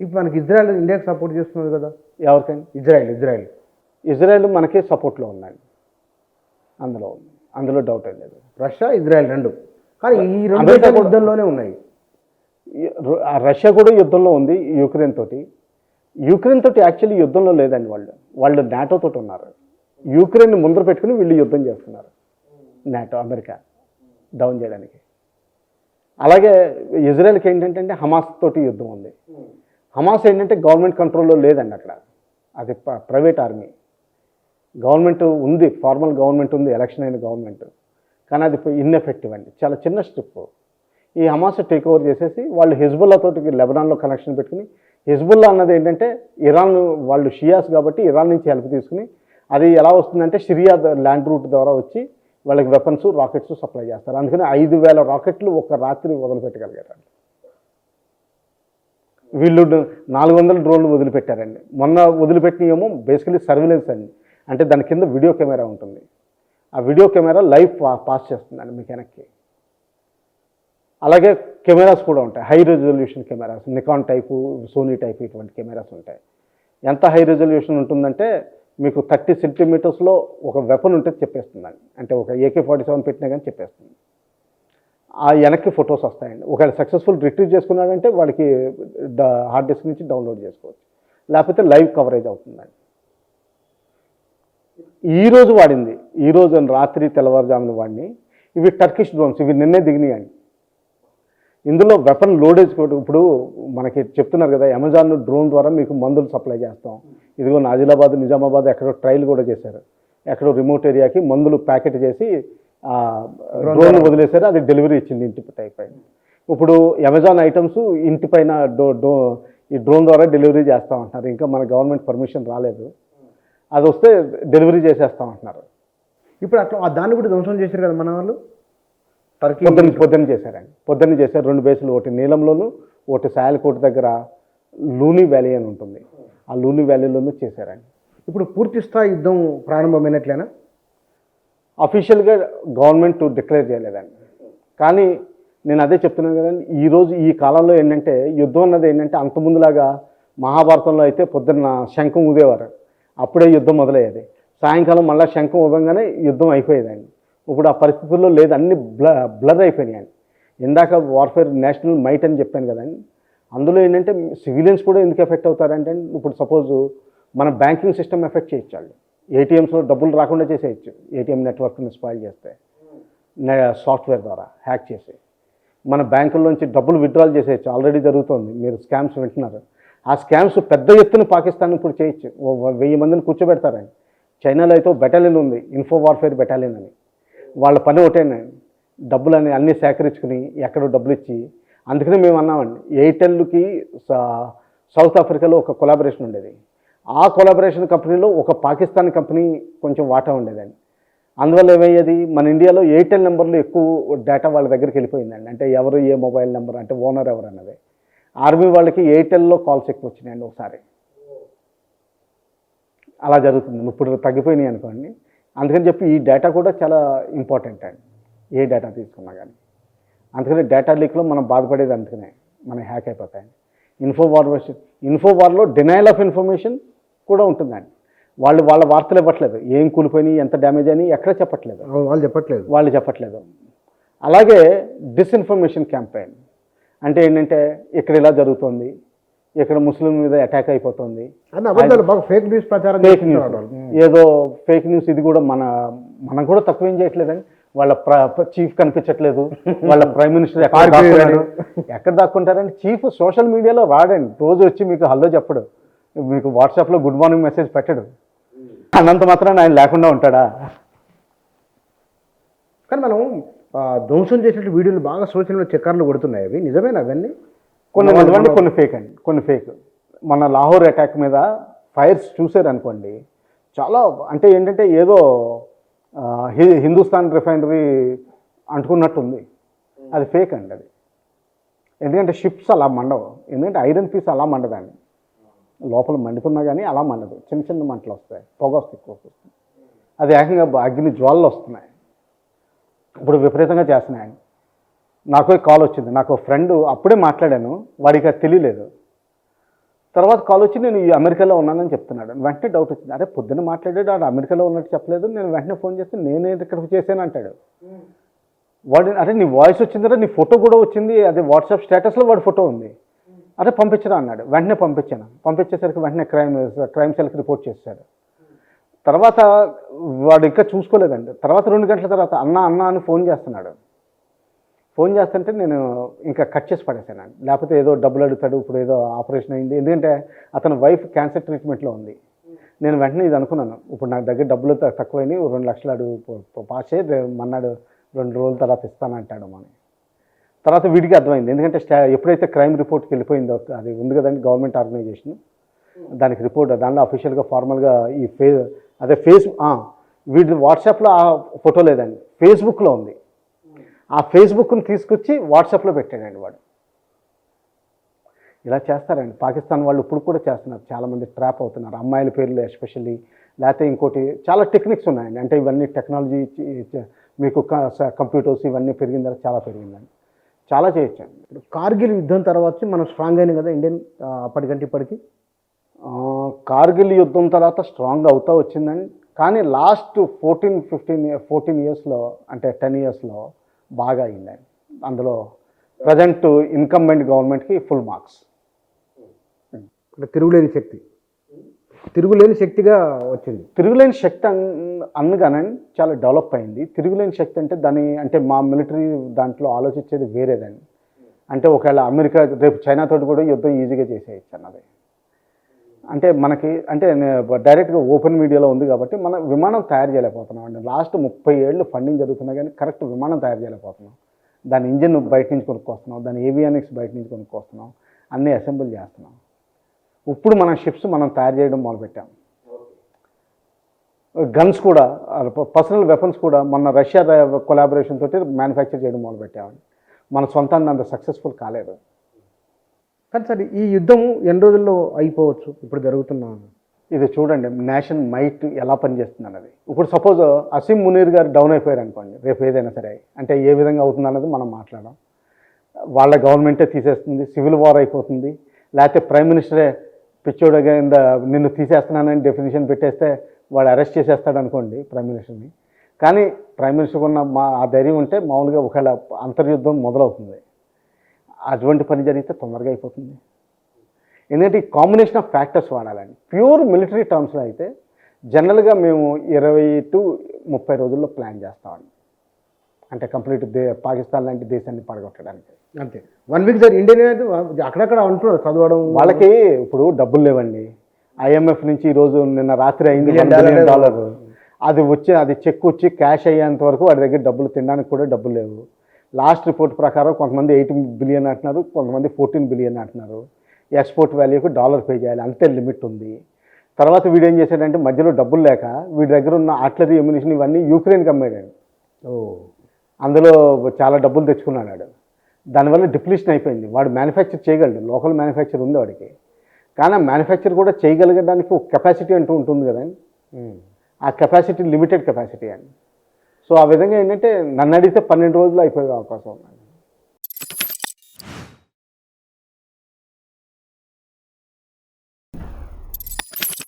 ఇప్పుడు మనకి ఇజ్రాయెల్ ఇండియాకి సపోర్ట్ చేస్తున్నది కదా. ఎవరికైనా ఇజ్రాయెల్ మనకి సపోర్ట్లో ఉందండి. అందులో డౌట్ ఏం లేదు. రష్యా ఇజ్రాయెల్ రెండు, కానీ ఈ రెండు అమెరికా దేశాలు కూడా యుద్ధంలోనే ఉన్నాయి. రష్యా కూడా యుద్ధంలో ఉంది యుక్రెయిన్ తోటి యాక్చువల్లీ యుద్ధంలో లేదండి. వాళ్ళు నాటో తోటి ఉన్నారు. యుక్రెయిన్ ముందర పెట్టుకుని వీళ్ళు యుద్ధం చేస్తున్నారు, నాటో అమెరికా డౌన్ చేయడానికి. అలాగే ఇజ్రాయెల్కి ఏంటంటే హమాస్ తోటి యుద్ధం ఉంది. హమాస్ ఏంటంటే గవర్నమెంట్ కంట్రోల్లో లేదండి అక్కడ. అది ప్రైవేట్ ఆర్మీ. గవర్నమెంట్ ఉంది, ఫార్మల్ గవర్నమెంట్ ఉంది, ఎలక్షన్ అయిన గవర్నమెంట్, కానీ అది ఇన్ఎఫెక్టివ్ అండి. చాలా చిన్న స్టెప్. ఈ హమాస్ టేక్ ఓవర్ చేసేసి వాళ్ళు హెజ్బుల్లా తోటి లెబనాన్లో కనెక్షన్ పెట్టుకుని, హెజ్బుల్లా అన్నది ఏంటంటే ఇరాన్, వాళ్ళు షియాస్ కాబట్టి ఇరాన్ నుంచి హెల్ప్ తీసుకుని, అది ఎలా వస్తుందంటే సిరియా ల్యాండ్ రూట్ ద్వారా వచ్చి వాళ్ళకి వెపన్స్, రాకెట్స్ సప్లై చేస్తారు. అందుకని 5,000 రాకెట్లు ఒక రాత్రి వదిలిపెట్టగలిగారు. వీళ్ళు 400 డ్రోన్లు వదిలిపెట్టారండి. మొన్న వదిలిపెట్టినేమో బేసికలీ సర్వేలెన్స్ అండి. అంటే దాని కింద వీడియో కెమెరా ఉంటుంది. ఆ వీడియో కెమెరా లైవ్ పాస్ చేస్తుందండి మీకు వెనక్కి. అలాగే కెమెరాస్ కూడా ఉంటాయి, high resolution cameras, Nikon type, Sony type, ఇటువంటి కెమెరాస్ ఉంటాయి. ఎంత హై రెజల్యూషన్ ఉంటుందంటే మీకు 30 సెంటీమీటర్స్లో ఒక వెపన్ ఉంటే చెప్పేస్తుందండి. అంటే ఒక AK-47 పెట్టినా కానీ చెప్పేస్తుంది. ఆ వెనక్కి ఫొటోస్ వస్తాయండి. ఒకవేళ సక్సెస్ఫుల్ రిట్రీవ్ చేసుకున్నాడంటే వాడికి హార్డ్ డిస్క్ నుంచి డౌన్లోడ్ చేసుకోవచ్చు, లేకపోతే లైవ్ కవరేజ్ అవుతుందండి. ఈరోజు వాడింది, ఈరోజు రాత్రి తెల్లవారుజామున వాడిని. ఇవి టర్కిష్ డ్రోన్స్, ఇవి నిన్నే దిగినాయండి. ఇందులో వెపన్ లోడేజ్ కూడా ఇప్పుడు మనకి చెప్తున్నారు కదా, అమెజాన్ డ్రోన్ ద్వారా మీకు మందులు సప్లై చేస్తాం. ఇదిగో ఆదిలాబాద్, నిజామాబాద్ ఎక్కడో ట్రయల్ కూడా చేశారు. ఎక్కడో రిమోట్ ఏరియాకి మందులు ప్యాకెట్ చేసి డ్రోన్ వదిలేశారు, అది డెలివరీ ఇచ్చింది ఇంటి టైప్ అయింది. ఇప్పుడు అమెజాన్ ఐటమ్స్ ఇంటిపైన ఈ డ్రోన్ ద్వారా డెలివరీ చేస్తామంటున్నారు. ఇంకా మన గవర్నమెంట్ పర్మిషన్ రాలేదు, అది వస్తే డెలివరీ చేసేస్తామంటున్నారు. ఇప్పుడు అట్లా దాన్ని కూడా ధ్వంసం చేశారు కదా మన వాళ్ళు. పొద్దున్న చేశారండి. పొద్దున్న చేశారు 2 బేసులు, ఒకటి నీలంలోను, ఒకటి సాయలకోట దగ్గర లూనీ వ్యాలీ అని ఉంటుంది, ఆ లూనీ వ్యాలీలోనూ చేశారండి. ఇప్పుడు పూర్తి స్థాయి యుద్ధం ప్రారంభమైనట్లేనా? అఫీషియల్గా గవర్నమెంట్ డిక్లేర్ చేయలేదండి, కానీ నేను అదే చెప్తున్నాను కదండి. ఈరోజు ఈ కాలంలో ఏంటంటే యుద్ధం అన్నది ఏంటంటే అంతకుముందులాగా మహాభారతంలో అయితే పొద్దున్న శంఖం ఊదేవారు, అప్పుడే యుద్ధం మొదలయ్యేది. సాయంకాలం మళ్ళీ శంఖం ఊదంగానే యుద్ధం అయిపోయేదండి. ఇప్పుడు ఆ పరిస్థితుల్లో లేదు, అన్ని బ్లర్ అయిపోయినాయండి. ఇందాక వార్ఫేర్ నేషనల్ మైట్ అని చెప్పాను కదండి. అందులో ఏంటంటే సివిలియన్స్ కూడా ఎందుకు ఎఫెక్ట్ అవుతారంటే, ఇప్పుడు సపోజు మన బ్యాంకింగ్ సిస్టమ్ ఎఫెక్ట్ చేయొచ్చు, ఏటీఎంస్లో డబ్బులు రాకుండా చేసేయచ్చు, ఏటీఎం నెట్వర్క్ని స్పాయిల్ చేస్తే సాఫ్ట్వేర్ ద్వారా హ్యాక్ చేసి మన బ్యాంకుల్లోంచి డబ్బులు విత్డ్రాల్ చేసేయచ్చు. ఆల్రెడీ జరుగుతుంది, మీరు స్కామ్స్ వింటున్నారు. ఆ స్కామ్స్ పెద్ద ఎత్తున పాకిస్తాన్ ఇప్పుడు చేయొచ్చు. 1000 మందిని కూర్చోబెడతారండి. చైనాలో అయితే బెటాలియన్ ఉంది, ఇన్ఫో వార్ఫేర్ బెటాలియన్ అని. వాళ్ళ పని ఒకటేనండి, డబ్బులని అన్నీ సేకరించుకుని ఎక్కడో డబ్బులు ఇచ్చి. అందుకనే మేము అన్నామండి, ఎయిర్టెల్కి సౌత్ ఆఫ్రికాలో ఒక కొలాబరేషన్ ఉండేది. ఆ కొలాబరేషన్ కంపెనీలో ఒక పాకిస్తాన్ కంపెనీ కొంచెం వాటా ఉండేదండి. అందువల్ల ఏమయ్యేది, మన ఇండియాలో ఎయిర్టెల్ నెంబర్లు ఎక్కువ డేటా వాళ్ళ దగ్గరికి వెళ్ళిపోయిందండి. అంటే ఎవరు ఏ మొబైల్ నెంబర్, అంటే ఓనర్ ఎవరు అన్నది. ఆర్మీ వాళ్ళకి ఎయిర్టెల్లో కాల్స్ ఎక్కువ వచ్చినాయండి ఒకసారి. అలా జరుగుతుంది. ఇప్పుడు తగ్గిపోయినాయి అనుకోండి. అందుకని చెప్పి ఈ డేటా కూడా చాలా ఇంపార్టెంట్ అండి, ఏ డేటా తీసుకున్నా కానీ. అందుకని డేటా లీక్లో మనం బాధపడేది అందుకనే మనం హ్యాక్ అయిపోతాయండి. ఇన్ఫోవార్లో డినైల్ ఆఫ్ ఇన్ఫర్మేషన్ కూడా ఉంటుందండి. వాళ్ళ వార్తలు ఇవ్వట్లేదు, ఏం కూలిపోయినాయి, ఎంత డ్యామేజ్ అని ఎక్కడ చెప్పట్లేదు, వాళ్ళు చెప్పట్లేదు. అలాగే డిస్ఇన్ఫర్మేషన్ క్యాంపెయిన్ అంటే ఏంటంటే, ఇక్కడ ఇలా జరుగుతుంది, ఇక్కడ ముస్లిం మీద అటాక్ అయిపోతుంది, ఫేక్ న్యూస్ ప్రచారం, ఏదో ఫేక్ న్యూస్. ఇది కూడా మనం కూడా తక్కువేం చేయట్లేదండి. వాళ్ళ చీఫ్ కనిపించట్లేదు, వాళ్ళ ప్రైమ్ మినిస్టర్ ఎక్కడ దాక్కుంటారండి. చీఫ్ సోషల్ మీడియాలో రాడండి, రోజు వచ్చి మీకు హలో చెప్పడు, మీకు వాట్సాప్లో గుడ్ మార్నింగ్ మెసేజ్ పెట్టడు. అన్నంత మాత్రం ఆయన లేకుండా ఉంటాడా? కానీ మనం ధ్వంసం చేసినట్టు వీడియోలు బాగా సోషల్ మీడియా చక్కర్లు కొడుతున్నాయి. అవి నిజమేనా? అవన్నీ కొన్ని నిజమండి, కొన్ని ఫేక్ అండి, కొన్ని ఫేక్. మన లాహోర్ అటాక్ మీద ఫైర్స్ చూసారనుకోండి, చాలా అంటే ఏంటంటే ఏదో హిందుస్థాన్ రిఫైనరీ అంటుకున్నట్టుంది, అది ఫేక్ అండి. అది ఎందుకంటే షిప్స్ అలా మండవు, ఎందుకంటే ఐరన్ పీస్ అలా మండదండి, లోపల మండుతున్నా కానీ అలా మండదు, చిన్న చిన్న మంటలు వస్తాయి, పొగ వస్తుంది. అది ఏకంగా అగ్ని జ్వాలలు వస్తున్నాయి, ఇప్పుడు విపరీతంగా చేస్తున్నాయండి. నాకు కాల్ వచ్చింది, నాకు ఫ్రెండ్ అప్పుడే మాట్లాడాను, వాడికి అది తెలియలేదు. తర్వాత కాల్ వచ్చి నేను ఈ అమెరికాలో ఉన్నానని చెప్తున్నాడు. వెంటనే డౌట్ వచ్చింది, అరే పొద్దున్న మాట్లాడాడు ఆడు అమెరికాలో ఉన్నట్టు చెప్పలేదు, నేను వెంటనే ఫోన్ చేస్తే నేనే ఇక్కడికి చేశాను అంటాడు. వాడు అరే నీ వాయిస్ వచ్చిందిరా, నీ ఫోటో కూడా వచ్చింది, అదే వాట్సాప్ స్టేటస్లో వాడి ఫోటో ఉంది, అరే పంపించరా అన్నాడు. వెంటనే పంపించాను. పంపించేసరికి వెంటనే క్రైమ్ సెల్కి రిపోర్ట్ చేశాడు. తర్వాత వాడు ఇంకా చూసుకోలేదండి. తర్వాత 2 గంటల తర్వాత అన్న అని ఫోన్ చేస్తున్నాడు. ఫోన్ చేస్తుంటే నేను ఇంకా కట్ చేసి పడేసానండి. లేకపోతే ఏదో డబ్బులు అడుగుతాడు, ఇప్పుడు ఏదో ఆపరేషన్ అయింది, ఎందుకంటే అతని వైఫ్ క్యాన్సర్ ట్రీట్మెంట్లో ఉంది. నేను వెంటనే ఇది అనుకున్నాను, ఇప్పుడు నాకు దగ్గర డబ్బులు తక్కువైనాయి, 2 లక్షలు అడుగు పాస్ అయ్యి మన్నాడు 2 రోజుల తర్వాత ఇస్తానంటాడు అని. తర్వాత వీడికి అర్థమైంది, ఎందుకంటే ఎప్పుడైతే క్రైమ్ రిపోర్ట్కి వెళ్ళిపోయిందో, అది ఉంది కదండి గవర్నమెంట్ ఆర్గనైజేషన్, దానికి రిపోర్ట్ దానిలో అఫీషియల్గా ఫార్మల్గా ఈ వీడి వాట్సాప్లో ఆ ఫోటో లేదండి, ఫేస్బుక్లో ఉంది. ఆ ఫేస్బుక్ని తీసుకొచ్చి వాట్సాప్లో పెట్టాడండి వాడు. ఇలా చేస్తారండి పాకిస్తాన్ వాళ్ళు, ఇప్పుడు కూడా చేస్తున్నారు, చాలామంది ట్రాప్ అవుతున్నారు, అమ్మాయిల పేర్లు ఎస్పెషల్లీ. లేకపోతే ఇంకోటి చాలా టెక్నిక్స్ ఉన్నాయండి, అంటే ఇవన్నీ టెక్నాలజీ మీకు కంప్యూటర్స్ ఇవన్నీ పెరిగిన తర్వాత చాలా పెరిగిందండి, చాలా చేయొచ్చండి. ఇప్పుడు కార్గిల్ యుద్ధం తర్వాత మనం స్ట్రాంగ్ అయినాయి కదా ఇండియన్, అప్పటికంటే ఇప్పటికి. కార్గిల్ యుద్ధం తర్వాత స్ట్రాంగ్ అవుతూ వచ్చిందండి. కానీ లాస్ట్ 14 ఇయర్స్లో, అంటే 10 ఇయర్స్లో బాగా అయిందండి. అందులో ప్రజెంట్ ఇన్కంబెంట్ గవర్నమెంట్కి ఫుల్ మార్క్స్. తిరుగులేని శక్తిగా వచ్చింది. తిరుగులేని శక్తి అనగానండి చాలా డెవలప్ అయింది. తిరుగులేని శక్తి అంటే అంటే మా మిలిటరీ దాంట్లో ఆలోచించేది వేరేదండి. అంటే ఒకవేళ అమెరికా రేపు చైనాతోటి కూడా యుద్ధం ఈజీగా చేసేయచ్చు అన్నది. అంటే మనకి అంటే డైరెక్ట్గా ఓపెన్ మీడియాలో ఉంది కాబట్టి మనం విమానం తయారు చేయలేకపోతున్నాం అండి. లాస్ట్ 30 ఏళ్ళు ఫండింగ్ జరుగుతున్నా కానీ కరెక్ట్ విమానం తయారు చేయలేకపోతున్నాం. దాని ఇంజిన్ బయట నుంచి కొనుక్కొస్తున్నాం, దాని ఏవియానిక్స్ బయట నుంచి కొనుక్కొస్తున్నాం, అన్నీ అసెంబుల్ చేస్తున్నాం. ఇప్పుడు మన షిప్స్ మనం తయారు చేయడం మొదలుపెట్టాం. గన్స్ కూడా, పర్సనల్ వెపన్స్ కూడా మొన్న రష్యా కొలాబరేషన్ తోటి మ్యానుఫ్యాక్చర్ చేయడం మొదలుపెట్టామండి. మన సొంతాన్ని అంత సక్సెస్ఫుల్ కాలేదు. కానీ సార్ ఈ యుద్ధం ఎన్ని రోజుల్లో అయిపోవచ్చు ఇప్పుడు జరుగుతున్న? ఇది చూడండి నేషన్ మైట్ ఎలా పనిచేస్తుంది అన్నది. ఇప్పుడు సపోజ్ అసీం మునీర్ గారు డౌన్ అయిపోయారు అనుకోండి, రేపు ఏదైనా సరే, అంటే ఏ విధంగా అవుతుంది అన్నది మనం మాట్లాడడం. వాళ్ళ గవర్నమెంటే తీసేస్తుంది, సివిల్ వార్ అయిపోతుంది, లేకపోతే ప్రైమ్ మినిస్టరే పిచ్చోడుగా నిన్ను తీసేస్తున్నానని డెఫినేషన్ పెట్టేస్తే వాడు అరెస్ట్ చేసేస్తాడు అనుకోండి ప్రైమ్ మినిస్టర్ని. కానీ ప్రైమ్ మినిస్టర్కి ఉన్న ఆ ధైర్యం ఉంటే మామూలుగా ఒకవేళ అంతర్యుద్ధం మొదలవుతుంది. అటువంటి పని జరిగితే తొందరగా అయిపోతుంది. ఎందుకంటే ఈ కాంబినేషన్ ఆఫ్ ఫ్యాక్టర్స్ వాడాలండి. ప్యూర్ మిలిటరీ టర్మ్స్లో అయితే జనరల్గా మేము 20 to 30 రోజుల్లో ప్లాన్ చేస్తామండి. అంటే కంప్లీట్ పాకిస్తాన్ లాంటి దేశాన్ని పడగొట్టడానికి. అంతే 1 వీక్ సార్. ఇండియన్ అక్కడక్కడ అంటున్నారు చదవడం, వాళ్ళకి ఇప్పుడు డబ్బులు లేవండి. IMF నుంచి ఈరోజు నిన్న రాత్రి అయింది $1 బిలియన్. అది చెక్ వచ్చి క్యాష్ అయ్యేంత వరకు వాడి దగ్గర డబ్బులు తినడానికి కూడా డబ్బులు లేవు. లాస్ట్ రిపోర్ట్ ప్రకారం కొంతమంది 8 బిలియన్ అంటున్నారు, కొంతమంది 14 బిలియన్ అంటున్నారు. ఎక్స్పోర్ట్ వాల్యూకి డాలర్ పే చేయాలి, అంతే లిమిట్ ఉంది. తర్వాత వీడు ఏం చేశాడంటే మధ్యలో డబ్బులు లేక వీడి దగ్గర ఉన్న ఆర్టిలరీ ఎమ్యునిషన్ ఇవన్నీ యూక్రెయిన్కి అమ్మాడు. అందులో చాలా డబ్బులు తెచ్చుకున్నాడు. దానివల్ల డిప్లీషన్ అయిపోయింది. వాడు మ్యానుఫ్యాక్చర్ చేయగలడు, లోకల్ మ్యానుఫ్యాక్చర్ ఉంది వాడికి. కానీ ఆ మ్యానుఫ్యాక్చర్ కూడా చేయగలిగడానికి ఒక కెపాసిటీ అంటూ ఉంటుంది కదండి. ఆ కెపాసిటీ లిమిటెడ్ కెపాసిటీ అండి. సో ఆ విధంగా ఏంటంటే నన్ను అడిగితే 12 రోజులు అయిపోయే అవకాశం ఉంది.